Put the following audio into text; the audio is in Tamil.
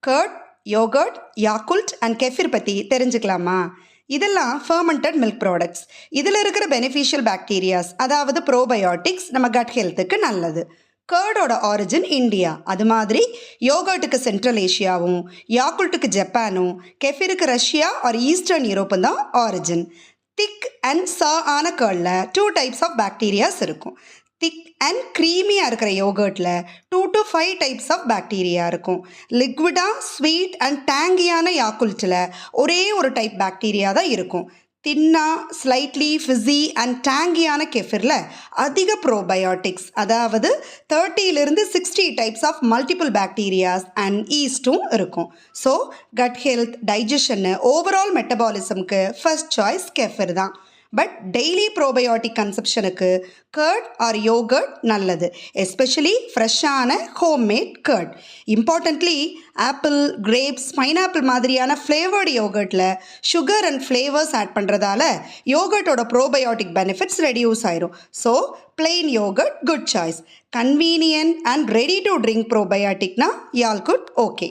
Curd, yogurt, Yakult and kefir பற்றி தெரிஞ்சுக்கலாமா? இதெல்லாம் ஃபர்மெண்டட் மில்க் ப்ராடக்ட்ஸ். இதில் இருக்கிற பெனிஃபிஷியல் பாக்டீரியாஸ், அதாவது ப்ரோபயோட்டிக்ஸ், நம்ம கட் ஹெல்த்துக்கு நல்லது. கர்டோட ஆரிஜின் இந்தியா. அது மாதிரி யோகர்ட்டுக்கு சென்ட்ரல் ஏஷியாவும், யாக்குல்ட்டுக்கு ஜப்பானும், கெஃபிருக்கு ரஷ்யா ஆர் ஈஸ்டர்ன் யூரோப்பும் தான் ஆரிஜின். திக் அண்ட் ஆன கர்டில் 2 டைப்ஸ் ஆஃப் பாக்டீரியாஸ் இருக்கும். திக் அண்ட் க்ரீமியாக இருக்கிற யோகர்ட்டில் 2 to 5 டைப்ஸ் ஆஃப் பாக்டீரியா இருக்கும். லிக்விடாக ஸ்வீட் அண்ட் டேங்கியான யாக்குல்ட்டில் ஒரே ஒரு டைப் பாக்டீரியா தான் இருக்கும். தின்னா ஸ்லைட்லி ஃபிஸி அண்ட் டேங்கியான கெஃபிரில் அதிக ப்ரோபயோட்டிக்ஸ், அதாவது 30 to 60 types of multiple bacterias and ஈஸ்ட்டும் இருக்கும். ஸோ கட் ஹெல்த், டைஜஷன்னு, ஓவரால் மெட்டபாலிசம்க்கு ஃபர்ஸ்ட் சாய்ஸ் கெஃபிர் தான். பட் டெய்லி ப்ரோபயோட்டிக் கன்சப்ஷனுக்கு கர்ட் ஆர் யோகர்ட் நல்லது, எஸ்பெஷலி ஃப்ரெஷ்ஷான homemade curd. Importantly apple, grapes, pineapple மாதிரியான ஃப்ளேவர்டு யோகர்ட்டில் சுகர் அண்ட் ஃப்ளேவர்ஸ் ஆட் பண்ணுறதால யோகர்ட்டோட ப்ரோபயோட்டிக் பெனிஃபிட்ஸ் ரெடியூஸ் ஆயிரும். So plain yogurt good choice. Convenient and ready to drink ப்ரோபயோட்டிக்னா யால்குட் ஓகே.